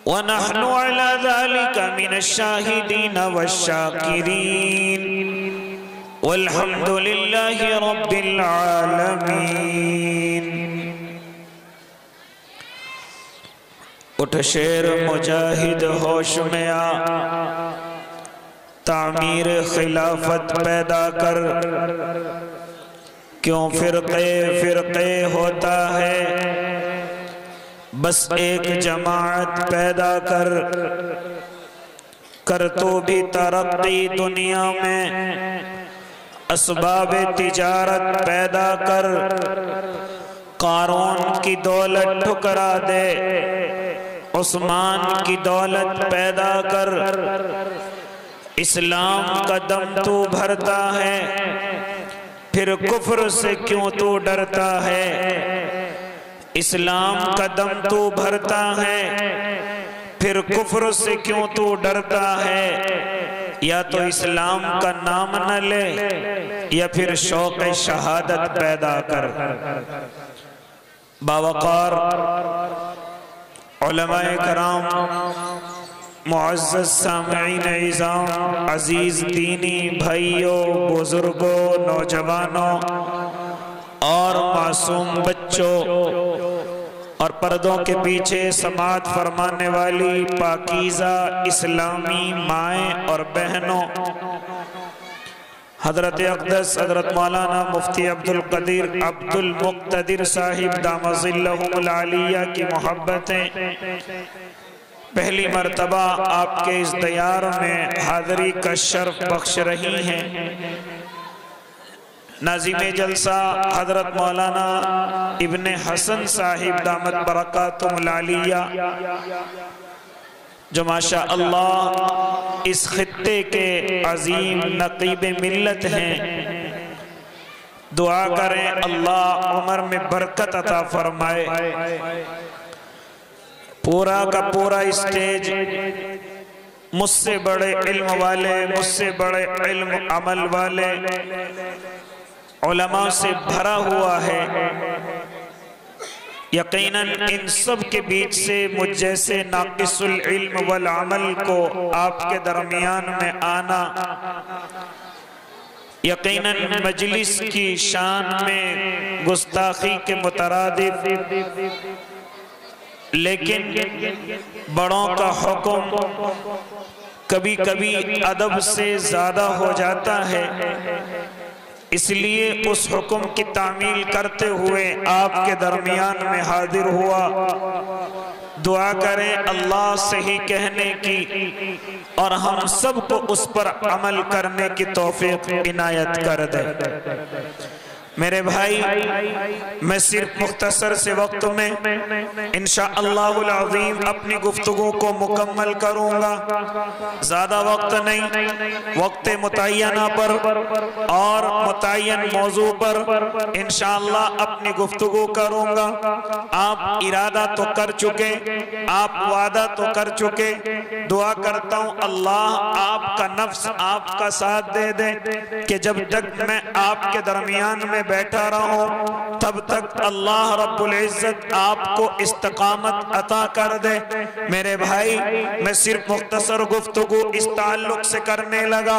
ونحن على ذلك من الشاهدين والشاكرين والحمد لله رب العالمين۔ اٹھ شیر مجاہد ہوش میں آ، تعمیر خلافت پیدا کر، کیوں فرقے فرقے ہوتا ہے، بس ایک جماعت پیدا کر، کر تو بھی ترقی دنیا میں، اسباب تجارت پیدا کر، قارون کی دولت ٹھکرا دے، عثمان کی دولت پیدا کر، اسلام کا دم تو بھرتا ہے، پھر کفر سے کیوں تو ڈرتا ہے، اسلام کا دم تو بھرتا ہے، پھر کفر سے کیوں تو ڈرتا ہے، یا تو اسلام کا نام نہ لے یا پھر شوق شہادت پیدا کر۔ باوقار علماء کرام، معزز سامعین عظام، عزیز دینی بھائیوں، بزرگوں، نوجوانوں اور معصوم بچوں اور پردوں کے پیچھے سماعت فرمانے والی پاکیزہ اسلامی مائیں اور بہنوں، حضرت اقدس حضرت مولانا مفتی عبدالقدیر عبدالمقتدر صاحب دامت ظلہم العالیہ کی محبتیں پہلی مرتبہ آپ کے اس دیار میں حاضری کا شرف بخش رہی ہیں۔ ناظم جلسہ حضرت مولانا ابن حسن صاحب دامت برکاتہم العالیہ، جو ماشاءاللہ اس خطے کے عظیم نقیب ملت ہیں، دعا کریں اللہ عمر میں برکت عطا فرمائے۔ پورا کا پورا اسٹیج مجھ سے بڑے علم والے، مجھ سے بڑے علم عمل والے علماء سے بھرا ہوا ہے۔ یقیناً ان سب کے بیچ سے مجھ جیسے ناقص العلم والعمل کو آپ کے درمیان میں آنا یقیناً مجلس کی شان میں گستاخی کے مترادف، لیکن بڑوں کا حکم کبھی کبھی ادب سے زیادہ ہو جاتا ہے، اس لیے اس حکم کی تعمیل کرتے ہوئے آپ کے درمیان میں حاضر ہوا۔ دعا کریں اللہ صحیح کہنے کی اور ہم سب کو اس پر عمل کرنے کی توفیق عنایت کر دے۔ میرے بھائی، میں صرف مختصر سے وقت میں انشاءاللہ العظیم اپنی گفتگو کو مکمل کروں گا، زیادہ وقت نہیں، وقت متعینہ پر اور متعین موضوع پر انشاءاللہ اپنی گفتگو کروں گا۔ آپ ارادہ تو کر چکے، آپ وعدہ تو کر چکے، دعا کرتا ہوں اللہ آپ کا نفس آپ کا ساتھ دے دے کہ جب تک میں آپ کے درمیان میں بیٹھا رہوں تب تک اللہ رب العزت آپ کو استقامت عطا کر دے۔ میرے بھائی، میں صرف مختصر گفتگو اس تعلق سے کرنے لگا،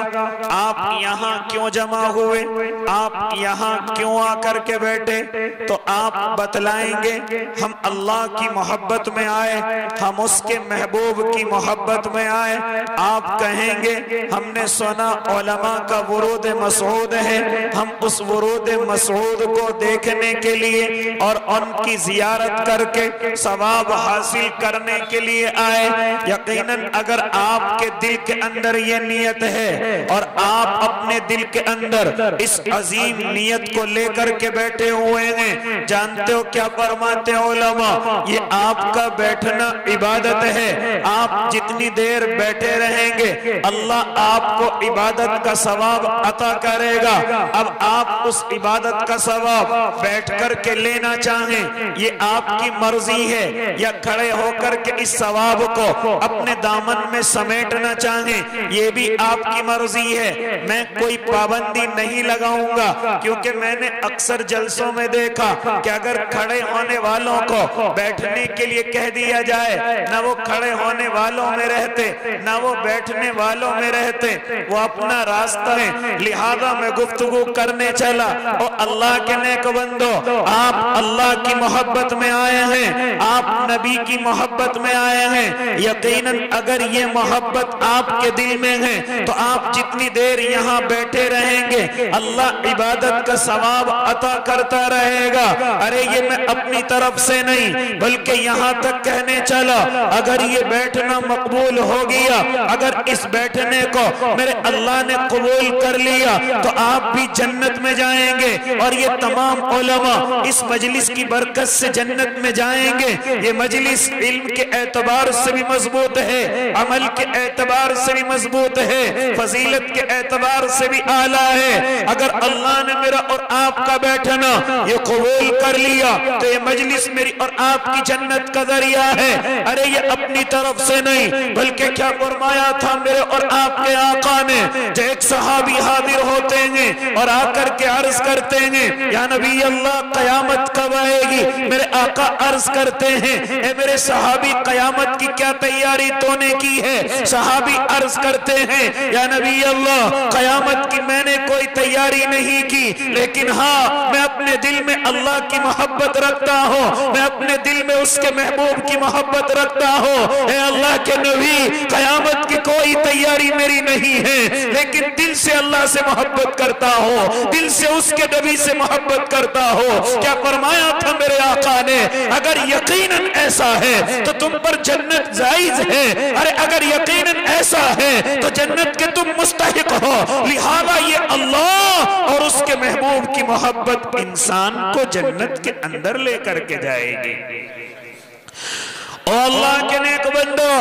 آپ یہاں کیوں جمع ہوئے، آپ یہاں کیوں آ کر کے بیٹھے، تو آپ بتلائیں گے۔ ہم اللہ کی محبت میں آئے، ہم اس کے محبوب کی محبت میں آئے۔ آپ کہیں گے ہم نے سنا علماء کا ورود مسعود ہے، ہم اس ورود مسعود کو دیکھنے کے لیے اور ان کی زیارت کر کے ثواب حاصل کرنے کے لیے آئے۔ یقیناً اگر آپ کے دل کے اندر یہ نیت ہے اور آپ اپنے دل کے اندر اس عظیم نیت کو لے کر کے بیٹھے ہوئے ہیں، جانتے ہو کیا فرماتے علماء؟ یہ آپ کا بیٹھنا عبادت ہے، آپ جتنی دیر بیٹھے رہیں گے اللہ آپ کو عبادت کا ثواب عطا کرے گا۔ اب آپ اس عبادت کا ثواب بیٹھ کر کے لینا چاہیں یہ آپ کی مرضی مرضی ہے یا کھڑے ہو کر کے اس ثواب کو اپنے دامن میں سمیٹنا چاہیں یہ بھی آپ کی مرضی ہے. میں کوئی پابندی نہیں لگاؤں گا کیونکہ میں نے اکثر جلسوں میں دیکھا کہ اگر کھڑے ہونے والوں کو بیٹھنے کے لیے کہہ دیا جائے نہ وہ کھڑے ہونے والوں میں رہتے نہ وہ بیٹھنے والوں میں رہتے. وہ اپنا راستہ ہے. لہذا میں گفتگو کرنے چلا. اور اللہ کے نیک بندو آپ اللہ کی محبت میں آئے ہیں آپ نبی کی محبت میں آئے ہیں. یقیناً اگر یہ محبت آپ کے دل میں ہے تو آپ جتنی دیر یہاں بیٹھے رہیں گے اللہ عبادت کا ثواب عطا کرتا رہے گا. ارے یہ میں اپنی طرف سے نہیں بلکہ یہاں تک کہنے چلا اگر یہ بیٹھنا مقبول ہو گیا اگر اس بیٹھنے کو میرے اللہ نے قبول کر لیا تو آپ بھی جنت میں جائیں گے اور یہ تمام علماء اس مجلس کی برکت سے جنت میں جائیں گے. یہ مجلس علم کے اعتبار سے بھی مضبوط ہے عمل کے اعتبار سے بھی مضبوط ہے فضیلت کے اعتبار سے بھی اعلیٰ ہے. اگر اللہ نے میرا اور آپ کا بیٹھنا یہ قبول کر لیا تو یہ مجلس میری اور آپ کی جنت کا ذریعہ ہے. ارے یہ اپنی طرف سے نہیں بلکہ کیا فرمایا تھا میرے اور آپ کے آقا نے. جو ایک صحابی حاضر ہوتے ہیں اور آ کر کے عرض کرتے ہیں یا نبی اللہ قیامت کب آئے گی. میرے آقا عرض کرتے ہیں اے میرے صحابی قیامت کی کیا تیاری تو نے کی ہے. صحابی عرض کرتے ہیں یا نبی اللہ قیامت کی میں نے کوئی تیاری نہیں کی لیکن ہاں میں اپنے دل میں اللہ کی محبت رکھتا ہوں میں اپنے دل میں اس کے محبوب کی محبت رکھتا ہوں. اے اللہ کے نبی قیامت کی کوئی تیاری میری نہیں ہے لیکن دل سے اللہ سے محبت کرتا ہوں دل سے اس کے نبی سے محبت کرتا ہوں. کیا فرمایا تھا میرے آقا نے اگر یقیناً ایسا ہے تو تم پر جنت جائز ہے. ارے اگر یقیناً ایسا ہے تو جنت کے تم مستحق ہو. لہذا یہ اللہ اور اس کے محبوب کی محبت انسان کو جنت کے اندر لے کر کے جائے گی. اور اللہ کے نیک بندو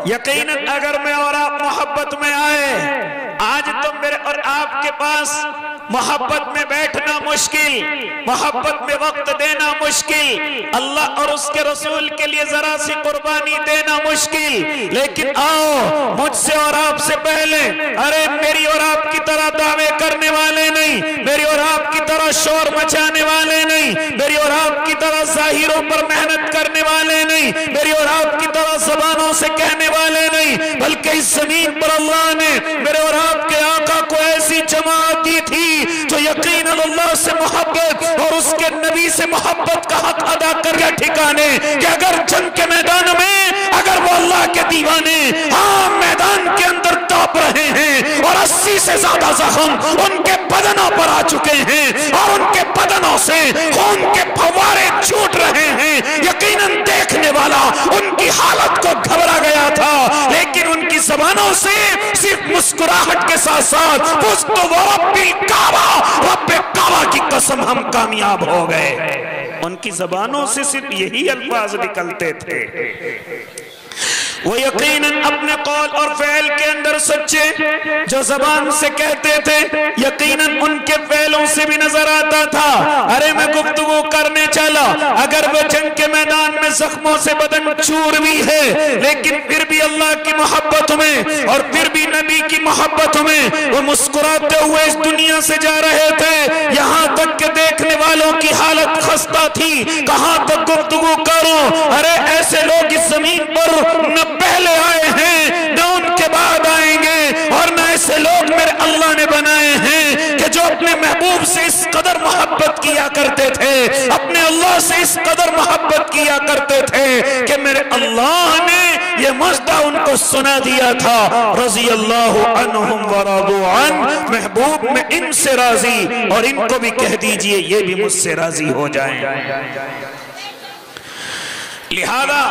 یقیناً اگر میں اور آپ محبت میں آئے آج تو میرے اور آپ کے پاس محبت میں بیٹھنا مشکل محبت میں وقت دینا مشکل اللہ اور اس کے رسول کے لیے ذرا سی قربانی دینا مشکل. لیکن آؤ مجھ سے اور آپ سے پہلے ارے میری اور آپ کی طرح دعوے کرنے والے نہیں میری اور آپ کی طرح شور مچانے والے نہیں میری اور آپ کی طرح ظاہروں پر محنت کرنے والے نہیں میری اور آپ کی طرح زبانوں سے کہنے والے نہیں بلکہ اس زمین پر اللہ نے میرے اور آپ کے آقا کو ایسی جماعت دی تھی جو یقیناً اللہ سے محبت اور اس کے نبی سے محبت کا حق ادا کر گیا ٹھکانے کہ اگر جنگ کے میدان میں اگر وہ اللہ کے دیوانے ہاں میدان کے اندر تاپ رہے ہیں اور 80 سے زیادہ زخم ان کے بدنوں پر آ چکے ہیں اور ان کے بدنوں سے خون کے فوارے چھوٹ رہے ہیں یقیناً دیکھنے والا ان کی حالت کو گھبرا گیا تھا لیکن ان کی زبانوں سے صرف مسکراہٹ کے ساتھ ساتھ فُزْتُ وَرَبِّ الْكَعْبَةِ رب کعبہ کی قسم ہم کامیاب ہو گئے. ان کی زبانوں سے صرف یہی الفاظ نکلتے تھے. وہ یقیناً اپنے قول اور فعل کے اندر سچے جو زبان سے کہتے تھے یقیناً ان کے فعلوں سے بھی نظر آتا تھا. ارے میں گفتگو کرنے چلا اگر وہ جنگ کے میدان میں زخموں سے بدن چور بھی ہے لیکن پھر بھی اللہ کی محبت میں اور پھر بھی نبی کی محبت میں وہ مسکراتے ہوئے اس دنیا سے جا رہے تھے. یہاں تک کہ دیکھنے والوں کی حالت خستہ تھی کہاں تک گفتگو کروں. ارے ایسے لوگ اس زمین پر نہ پہلے آئے ہیں نہ ان کے بعد آئیں گے اور نہ ایسے لوگ میرے اللہ نے بنائے ہیں کہ جو اپنے محبوب سے اس قدر محبت کیا کرتے تھے اپنے اللہ سے اس قدر محبت کیا کرتے تھے کہ میرے اللہ نے یہ مژدہ ان کو سنا دیا تھا رضی اللہ عنہم ورضوا عنہ. محبوب میں ان سے راضی اور ان کو بھی کہہ دیجئے یہ بھی مجھ سے راضی ہو جائیں. لہذا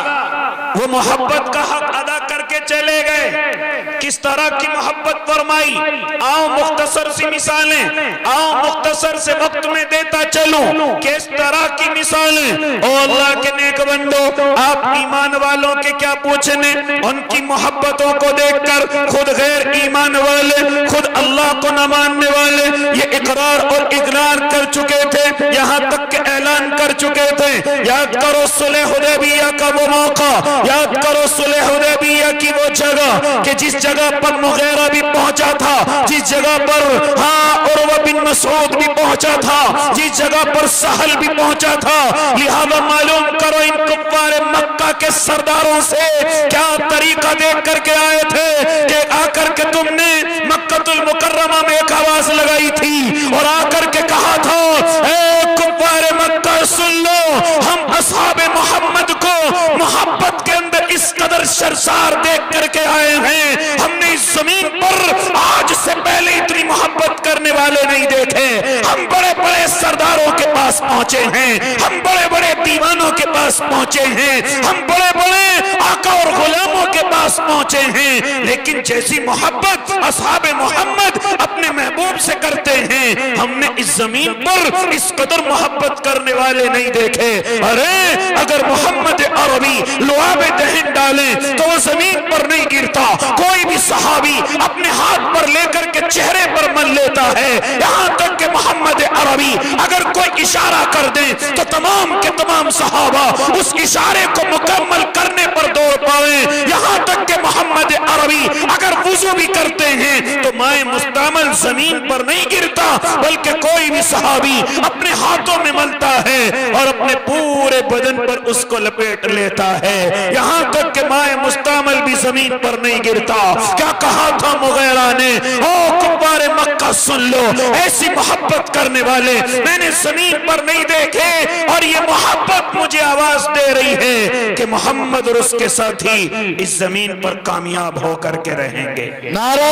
وہ محبت کا حق ادا کر کے چلے گئے، کس طرح کی محبت فرمائی۔ آؤ مختصر سی مثالیں، آؤ مختصر سے وقت میں دیتا چلوں، کس طرح کی مثالیں۔ او اللہ کے نیک بندو، آپ ایمان والوں کے کیا پوچھنے، ان کی محبتوں کو دیکھ کر خود غیر ایمان والے، خود اللہ کو نہ ماننے والے یہ اقرار اور اقرار کر چکے تھے، یہاں تک کہ اعلان کر چکے تھے۔ یاد کرو صلح حدیبیہ کا وہ موقع، یاد کرو صلح حدیبیہ کی وہ جگہ کہ جس جگہ پر مغیرہ بھی پہنچا تھا، جس جگہ پر عروہ بن مسعود بھی پہنچا تھا، جس جگہ پر سہل بھی پہنچا تھا۔ لہذا معلوم کرو ان کفار مکہ کے سرداروں سے کیا طریقہ دیکھ کر کے آئے تھے کہ آ کر کے تم نے مکہ المکرمہ میں ایک آواز لگائی تھی اور آ کر کے کہا تھا اے کفار مکہ سن لو، ہم اصحاب محمد کو محبت کے اندر اس قدر شرسار دیکھ کر کے آئے ہیں، ہم نے اس زمین پر آج سے پہلے اتنی محبت کرنے والے نہیں دیکھے۔ ہم بڑے بڑے سرداروں کے پاس پہنچے ہیں، ہم بڑے بڑے دیوانوں کے پاس پہنچے ہیں، ہم بڑے بڑے آقا اور غلاموں کے پاس پہنچے ہیں، لیکن جیسی محبت اصحاب محمد اپنے محبوب سے کرتے ہیں ہم نے اس زمین پر اس قدر محبت کرنے والے نہیں دیکھے۔ ارے اگر محمد عربی لعاب دہن ڈالیں تو وہ زمین پر نہیں گرتا، کوئی بھی صحابی اپنے ہاتھ پر لے کر کے چہرے پر مل لیتا ہے، یہاں تک کہ محمد عربی اگر کوئی اشارہ کر دیں تو تمام کے تمام صحابہ اس اشارے کو مکمل کرنے پر دوڑ پائیں، یہاں تک کہ محمد عربی اگر وضو بھی کرتے ہیں تو مائع مستعمل زمین پر نہیں گرتا، بلکہ کوئی بھی صحابی اپنے ہاتھوں میں ملتا ہے اور اپنے پورے بدن پر اس کو لپیٹ لیتا ہے، یہاں تک کہ مائع مستعمل بھی زمین پر نہیں گرتا۔ کیا کہا تھا مغیرہ نے، او کفار مکہ سن لو، ایسی محبت کرنے والے میں نے زمین پر نہیں دیکھے، اور یہ محبت مجھے آواز دے رہی ہے کہ محمد اور اس کے ساتھی اس زمین پر کامیاب ہو کر کے رہیں گے۔ نعرہ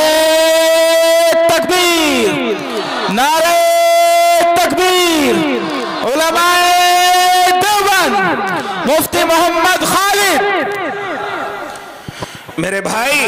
تکبیر، نعرہ تکبیر، علماء دیوبند، مفتی محمد خالد۔ میرے بھائی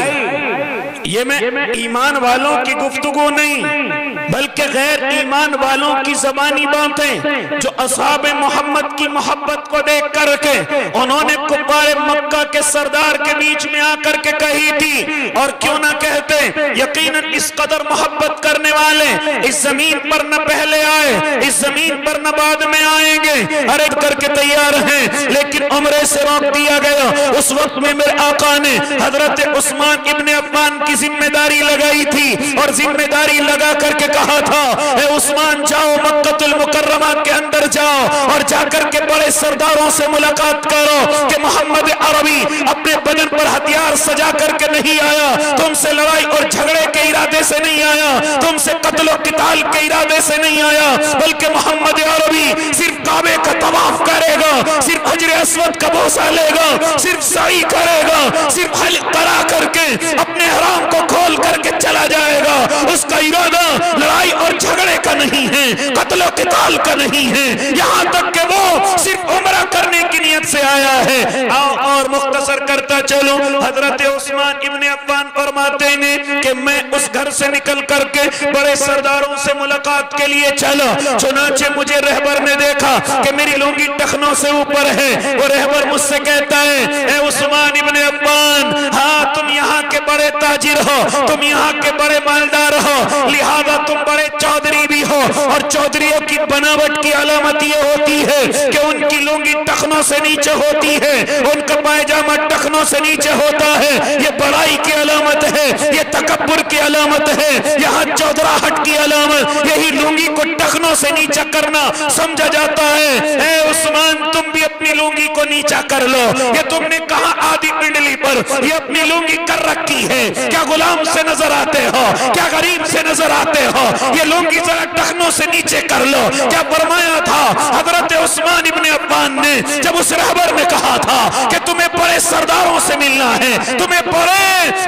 یہ میں ایمان والوں کی گفتگو نہیں بلکہ غیر ایمان والوں کی زبانی باتیں جو اصحاب محمد کی محبت کو دیکھ کر کے انہوں نے کفار مکہ کے سردار کے بیچ میں آ کر کے کہی تھی، اور کیوں نہ کہتے، یقیناً اس قدر محبت کرنے والے اس زمین پر نہ پہلے آئے، اس زمین پر نہ بعد میں آئیں گے، ارے کر کے تیار ہیں، لیکن عمرے سے روک دیا گیا۔ اس وقت میں میرے آقا نے حضرت عثمان ابن عفان کی ذمہ داری لگائی تھی، اور ذمہ داری لگا کر کے کہا تھا اے عثمان جاؤ مکہ المکرمہ کے اندر جاؤ اور جا کر کے بڑے سرداروں سے ملاقات کرو کہ محمد عربی اپنے بدن پر ہتھیار سجا کر کے نہیں آیا، تم سے لڑائی اور جھگڑے کے ارادے سے نہیں آیا، تم سے قتل و قتال کے ارادے سے نہیں آیا، بلکہ محمد عربی صرف کعبے کا طواف کرے گا، صرف حجر اسود کا بوسہ لے گا، صرف سعی کرے گا، صرف حلق کرا کر کے اپنے حرام کو کھول کر کے چلا جائے گا، اس کا ارادہ لڑائی اور جھگڑے کا نہیں ہے، قتل و قتال کا نہیں ہے، یہاں تک کہ وہ صرف عمرہ کرنے کی نیت سے آیا ہے۔ اور مختصر کرتا چلوں، حضرت عثمان ابن عفان فرماتے ہیں کہ میں اس گھر سے نکل کر کے بڑے سرداروں سے ملاقات کے لیے چلا، چنانچہ مجھے رہبر نے دیکھا کہ میری لونگی ٹخنوں سے اوپر ہے، وہ رہبر مجھ سے کہتا ہے اے عثمان ابن عفان، ہاں تم یہاں کے بڑے تاجر ہو، تم یہاں کے بڑے مالدار ہو، لہذا تم بڑے چودھری بھی ہو، اور چودھریوں کی بناوٹ کی علامت یہ ہوتی ہے کہ ان کی لونگی ٹخنوں سے نیچے ہوتی ہے، ان کا پائجامہ ٹخنوں سے نیچے ہوتا ہے، یہ بڑائی کی علامت ہے، یہ تکبر کی علامت ہے، یہاں چودراہٹ کی علامت یہی لونگی کو ٹخنوں سے نیچے کرنا سمجھا جاتا ہے۔ اے عثمان تم بھی اپنی لونگی کو نیچا کر لو، یہ تم نے کہا آدھی پنڈلی پر یہ اپنی لونگی کر رکھی ہے، کیا غلام سے نظر آتے ہو، کیا غریب سے نظر آتے ہو، یہ لونگی ذرا ٹخنوں سے نیچے کر لو۔ کیا فرمایا تھا حضرت عثمان ابن عفان نے جب اس رہبر نے کہا تھا کہ تمہیں بڑے سرداروں سے ملنا ہے، تمہیں بڑے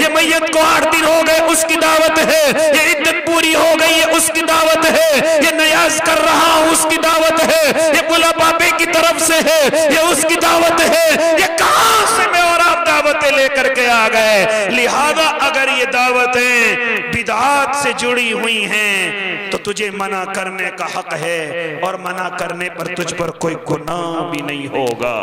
یہ میت کو 8 دن ہو گئے اس کی دعوت ہے، یہ عدت پوری ہو گئی ہے اس کی دعوت ہے، یہ نیاز کر رہا ہوں اس کی دعوت ہے، یہ بلا بابے کی طرف سے ہے یہ اس کی دعوت ہے، یہ کہاں سے میں اور آپ دعوتیں لے کر کے آ گئے؟ لہذا اگر یہ دعوتیں بدعات سے جڑی ہوئی ہیں تو تجھے منع کرنے کا حق ہے، اور منع کرنے پر تجھ پر کوئی گناہ بھی نہیں ہوگا۔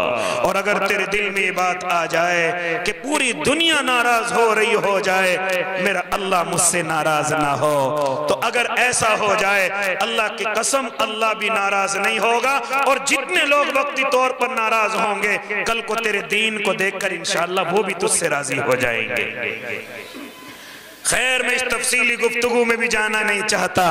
اور اگر تیرے دل میں یہ بات آ جائے کہ پوری دنیا ناراض ہو رہی ہو جائے میرا اللہ مجھ سے ناراض نہ ہو، تو اگر ایسا ہو جائے اللہ کی قسم اللہ بھی ناراض نہیں ہوگا، اور جتنے لوگ وقتی طور پر ناراض ہوں گے کل کو تیرے دین کو دیکھ کر انشاءاللہ وہ بھی تجھ سے راضی ہو جائیں گے۔ خیر میں اس تفصیلی گفتگو میں بھی جانا نہیں چاہتا،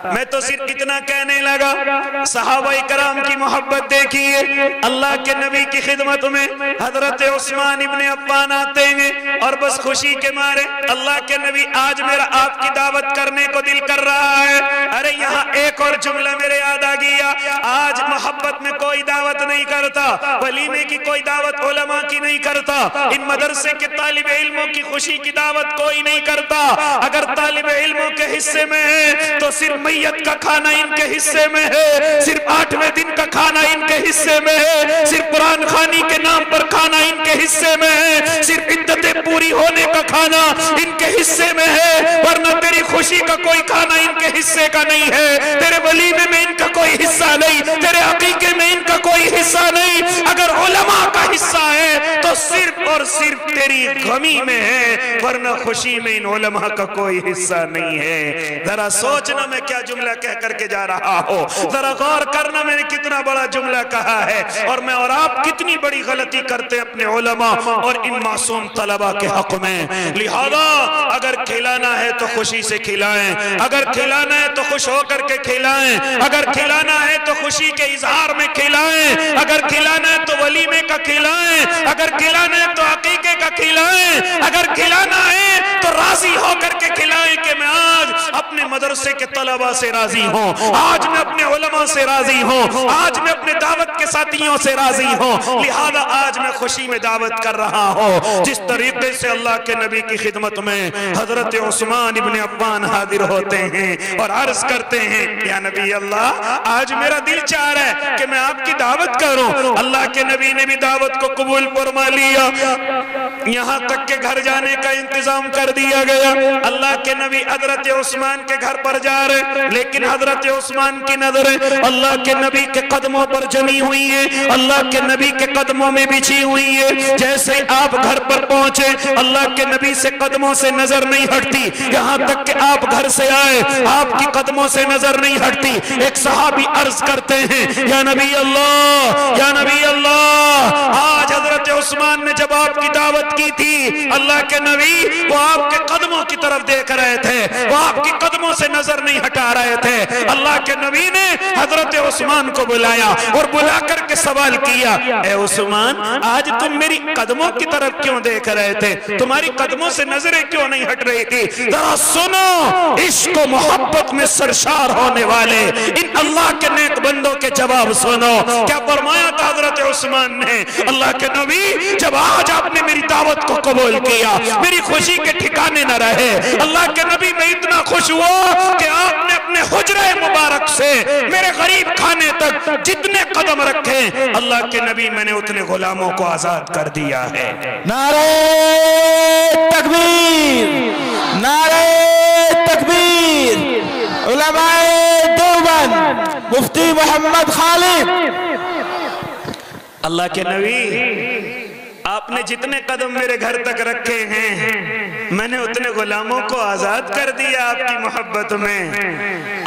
میں تو صرف اتنا کہنے لگا صحابہ کرام کی محبت دیکھیے، اللہ کے نبی کی خدمت میں حضرت عثمان ابن عفان آتے ہیں اور بس خوشی کے مارے اللہ کے نبی آج میرا آپ کی دعوت کرنے کو دل کر رہا ہے۔ ارے یہاں ایک اور جملہ میرے یاد آ گیا، آج محبت میں کوئی دعوت نہیں کرتا، ولیمے کی کوئی دعوت علماء کی نہیں کرتا، ان مدرسے کے طالب علموں کی خوشی کی دعوت کوئی نہیں کرتا۔ اگر طالب علموں کے حصے میں ہے تو صرف میت کا کھانا ان کے حصے میں ہے، صرف 8ویں دن کا کھانا ان کے حصے میں ہے، صرف قرآن خوانی کے نام پر کھانا ان کے حصے میں ہے، صرف عدتیں پوری ہونے کا کھانا ان کے حصے میں ہے، ورنہ تیری خوشی کا کوئی کھانا ان کے حصے کا نہیں ہے، تیرے ولیمے میں ان کا کوئی حصہ نہیں، تیرے عقیقے میں ان کا کوئی حصہ نہیں۔ اگر علماء کا حصہ ہے تو صرف اور صرف تیری غمی میں ہے، ورنہ خوشی میں ان علماء کا کوئی حصہ نہیں ہے۔ ذرا سوچنا میں کیا جملہ کہہ کر کے جا رہا ہوں، ذرا غور کرنا میں نے کتنا بڑا جملہ کہا ہے، اور میں اور آپ کتنی بڑی غلطی کرتے اپنے علماء اور ان معصوم طلبہ کے حق میں۔ لہذا اگر کھلانا ہے تو خوشی سے کھلائیں، اگر کھلانا ہے تو خوش ہو کر کے کھلائیں، اگر کھلانا ہے تو خوشی کے اظہار میں کھلائیں، اگر کھلانا ہے تو ولیمے کا کھلائیں، اگر کھلانا ہے تو عقیقے کا کھلائیں، اگر کھلانا ہے تو راضی ہو کر کے کھلائیں کہ میں آج اپنے مدرسے کے طلبہ سے راضی ہوں، آج میں اپنے علماء سے راضی ہوں، آج میں اپنے دعوت کے ساتھیوں سے راضی ہوں، لہذا آج میں خوشی میں دعوت کر رہا ہوں۔ جس طریقے سے اللہ کے نبی کی خدمت میں حضرت عثمان ابن عفان حاضر ہوتے ہیں اور عرض کرتے ہیں یا نبی اللہ آج میرا دل چاہ رہا ہے کہ میں آپ کی دعوت کروں، اللہ کے نبی نے بھی دعوت کو قبول فرما لیا، یہاں تک کہ گھر جانے کا انتظام کر دیا گیا۔ اللہ کے نبی حضرت عثمان کے گھر پر جا رہے، لیکن حضرت عثمان کی نظریں اللہ کے نبی کے قدموں پر جمی ہوئی ہیں، اللہ کے نبی کے قدموں میں بچھی ہوئی ہے۔ جیسے آپ گھر پر پہنچے اللہ کے نبی سے قدموں سے نظر نہیں ہٹتی، یہاں تک کہ آپ گھر سے آئے آپ کی قدموں سے نظر نہیں ہٹتی۔ ایک صحابی عرض کرتے ہیں یا نبی اللہ، یا نبی اللہ، آج حضرت عثمان نے جب آپ کی دعوت کی تھی اللہ کے نبی وہ آپ کے قدموں کی طرف دیکھ رہے تھے، وہ آپ کی قدموں سے نظر نہیں ہٹا رہے تھے۔ اللہ کے نبی نے حضرت عثمان کو بلایا اور بلا کر کے سوال کیا اے عثمان آج تم میری قدموں کی طرف کیوں دیکھ رہے تھے، تمہاری قدموں سے نظریں کیوں نہیں ہٹ رہی تھی؟ ذرا سنو عشق و محبت میں سرشار ہونے والے ان اللہ کے نیک بندوں کے جواب سنو، کیا فرمایا تھا حضرت عثمان نے؟ اللہ کے نبی جب آج آپ نے میری دعوت کو قبول کیا میری خوشی کے ٹھکانے نہ رہے، اللہ کے نبی میں اتنا خوش ہوا کہ آپ نے اپنے حجرہ مبارک سے میرے غریب خانے تک جتنے قدم رکھے اللہ کے نبی میں نے اتنے غلاموں کو آزاد کر دیا ہے۔ نعرہ تکبیر، نعرہ تکبیر، علماء دیوبند مفتی محمد خالد۔ اللہ کے نبی آپ نے جتنے قدم میرے گھر تک رکھے ہیں میں نے اتنے غلاموں کو آزاد کر دیا آپ کی محبت میں،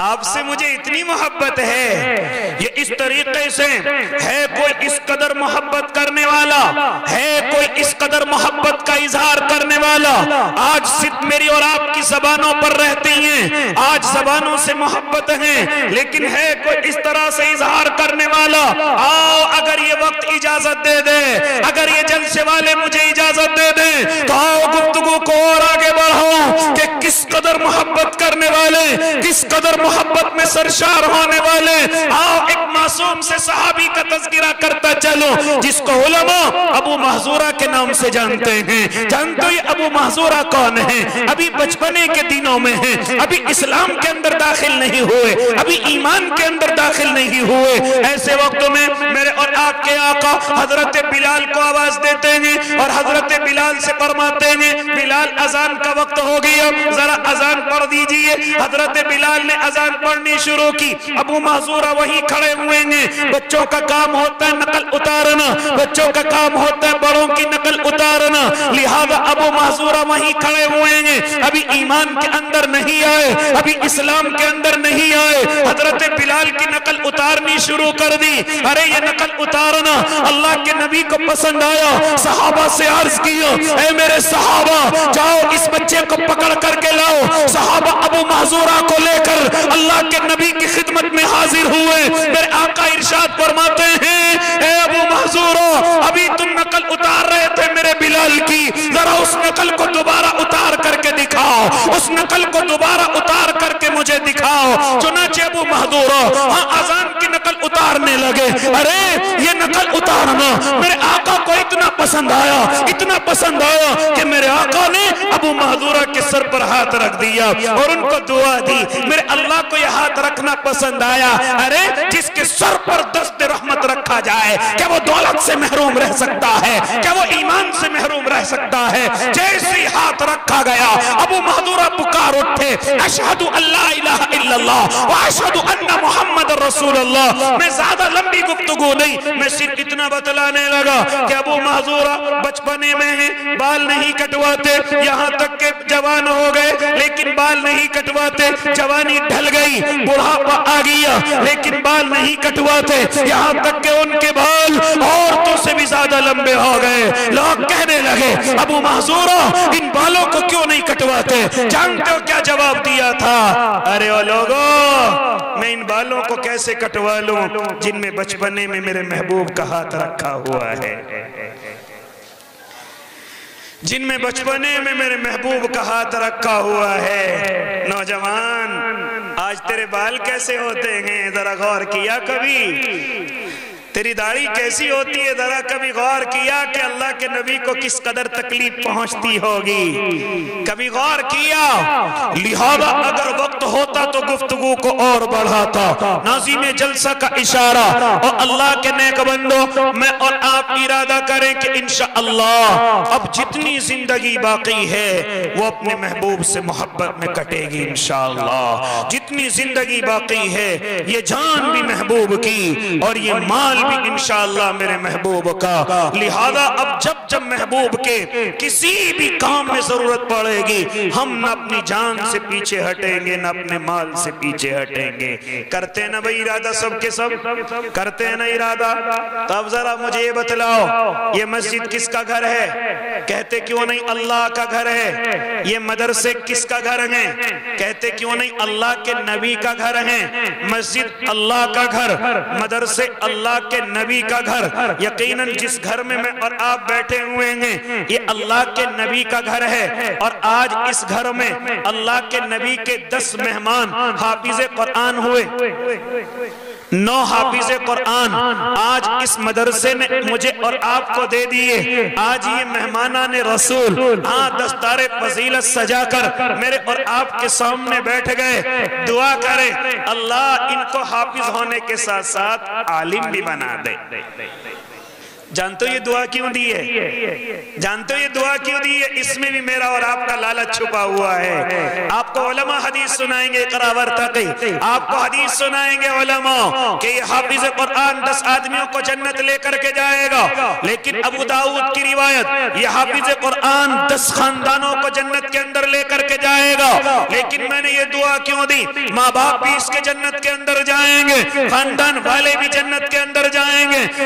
آپ سے مجھے اتنی محبت ہے۔ یہ اس طریقے سے ہے کوئی اس قدر محبت کرنے والا، ہے کوئی اس قدر محبت کا اظہار کرنے والا، آج صرف میری اور آپ کی زبانوں پر رہتی ہیں، آج زبانوں سے محبت ہیں، لیکن ہے کوئی اس طرح سے اظہار کرنے والا؟ آؤ اگر یہ وقت اجازت دے دے، اگر یہ جلسے والے مجھے اجازت دے دیں تو آؤ گفتگو کو اور آگے بڑھاؤ، کہ کس قدر محبت کرنے والے, کس قدر محبت میں سرشار ہونے والے. آؤ ایک معصوم سے صحابی کا تذکرہ کرتا چلو جس کو علماء ابو محذورہ کے نام سے جانتے ہیں. جانتے ہو یہ ابو محذورہ کون ہے؟ ابھی بچپنے کے دنوں میں ہیں, ابھی اسلام کے اندر داخل نہیں ہوئے, ابھی ایمان کے اندر داخل نہیں ہوئے. ایسے وقتوں میں میرے اور آپ کے آقا حضرت بلال کو آواز دیتے ہیں اور حضرت بلال سے فرماتے ہیں بلال اذان کا وقت ہو گیا, ذرا اذان پڑھ دیجئے. حضرت بلال نے اذان پڑھنی شروع کی. ابو محذورہ وہیں کھڑے ہوئے ہیں. بچوں کا کام ہوتا ہے نقل اتارنا, بچوں کا کام ہوتا ہے بڑوں کی نقل اتارنا, لہذا ابو محذورہ وہیں کھڑے ہوئے ہیں. ابھی ایمان کے اندر نہیں آئے, ابھی اسلام کے اندر نہیں آئے. حضرت بلال کی نقل اتارنی شروع کر دی. ارے یہ نقل اتارنا اللہ کے نبی کو پسند آیا. صحابہ سے عرض کیا اے میرے صحابہ جاؤ اس بچے کو پکڑ کر کے لاؤ. صحابہ ابو محذورہ کو لے کر اللہ کے نبی کی خدمت میں حاضر ہوئے. میرے آقا ارشاد فرماتے ہیں اے ابو محذورہ ابھی تم نقل اتار رہے تھے میرے بلال کی, ذرا اس نقل کو دوبارہ اتار کر کے دکھاؤ, اس نقل کو دوبارہ اتار کر کے مجھے دکھاؤ. چنانچہ ابو محذورہ اذان کی نقل اتارنے لگے. ارے یہ نقل اتارنا میرے آقا کو اتنا پسند آیا, اتنا پسند آیا کہ میرے آقا نے ابو محذورہ کے سر پر ہاتھ رکھ دیا اور ان کو دعا دی. میرے اللہ کو یہ ہاتھ رکھنا پسند آیا. ارے جس کے سر پر دست رحمت رکھا جائے کیا وہ دولت سے محروم رہ سکتا ہے, کیا وہ ایمان سے محروم رہ سکتا ہے؟ جیسے ہاتھ رکھا گیا ابو محذورہ پکار اٹھے اشہد ان لا الہ الا اللہ واشہد ان محمد رسول اللہ. میں زیادہ لمبی گفتگو نہیں, میں صرف اتنا بتلانے لگا کہ ابو محذورہ بچپنے میں ہیں, بال نہیں کٹواتے, یہاں تک کہ جوان ہو گئے لیکن بال نہیں کٹواتے. جوانی ڈھل گئی, بڑھاپا آ گیا لیکن بال نہیں کٹواتے, یہاں تک کہ ان کے بال عورتوں سے بھی زیادہ لمبے ہو گئے. لوگ کہنے لگے ابو محذورہ ان بالوں کو کیوں نہیں کٹواتے؟ جانتے ہو کیا جواب دیا تھا؟ ارے او لوگوں میں ان بالوں کو کیسے کٹوا لوں جن میں بچپنے میں میرے محبوب کا ہاتھ رکھا ہوا ہے, جن میں بچپنے میں میرے محبوب کا ہاتھ رکھا ہوا ہے. نوجوان آج تیرے بال کیسے ہوتے ہیں ذرا غور کیا کبھی؟ تیری داڑھی کیسی ہوتی ہے ذرا کبھی غور کیا کہ اللہ کے نبی کو کس قدر تکلیف پہنچتی ہوگی؟ کبھی غور کیا؟ لہذا اگر وقت ہوتا تو گفتگو کو اور بڑھاتا. ناظرین جلسہ کا اشارہ اور اللہ کے نیک بندوں میں اور آپ ارادہ کریں کہ انشاءاللہ اب جتنی زندگی باقی ہے وہ اپنے محبوب سے محبت میں کٹے گی انشاءاللہ. جتنی زندگی باقی ہے یہ جان بھی محبوب کی اور یہ مال بھی انشاءاللہ میرے محبوب کا. لہذا اب جب محبوب کے کسی بھی کام میں ضرورت پڑے گی ہم نہ اپنی جان سے پیچھے ہٹیں گے نہ اپنے مال سے پیچھے ہٹیں گے. کرتے ہیں نا بھئی ارادہ سب کے سب؟ کرتے ہیں نا ارادہ؟ تو اب ذرا مجھے یہ بتلاؤ یہ مسجد کس کا گھر ہے؟ کہتے کیوں نہیں اللہ کا گھر ہے. یہ مدرسے کس کا گھر ہیں؟ کہتے کیوں نہیں اللہ کے نبی کا گھر ہیں. مسجد اللہ کا گھر, مدرسے اللہ کے نبی کا گھر. یقیناً جس گھر میں میں اور آپ بیٹھے ہوئے ہیں یہ اللہ کے نبی کا گھر ہے اور آج اس گھر میں اللہ کے نبی کے 10 مہمان حافظ قرآن ہوئے, 9 حافظ قرآن آج اس مدرسے نے مجھے اور آپ کو دے دیے. آج یہ مہمانان رسول دستار فضیلت سجا کر میرے اور آپ کے سامنے بیٹھ گئے. دعا کریں اللہ ان کو حافظ ہونے کے ساتھ ساتھ عالم بھی بنا دے. جانتے ہو یہ دعا کیوں دی ہے؟ جانتے ہو یہ دعا کیوں دی ہے؟ اس میں بھی میرا اور آپ کا لالچ چھپا ہوا ہے. آپ کو علماء حدیث سنائیں گے اقرا ورتقی, آپ کو حدیث سنائیں گے علماء کہ یہ حافظ قرآن 10 آدمیوں کو جنت لے کر کے جائے گا. لیکن ابو داؤد کی روایت یہ حافظ قرآن 10 خاندانوں کو جنت کے اندر لے کر کے جائے گا. لیکن میں نے یہ دعا کیوں دی؟ ماں باپ بھی اس کے جنت کے اندر جائیں گے, خاندان والے بھی جنت کے اندر جائیں گے,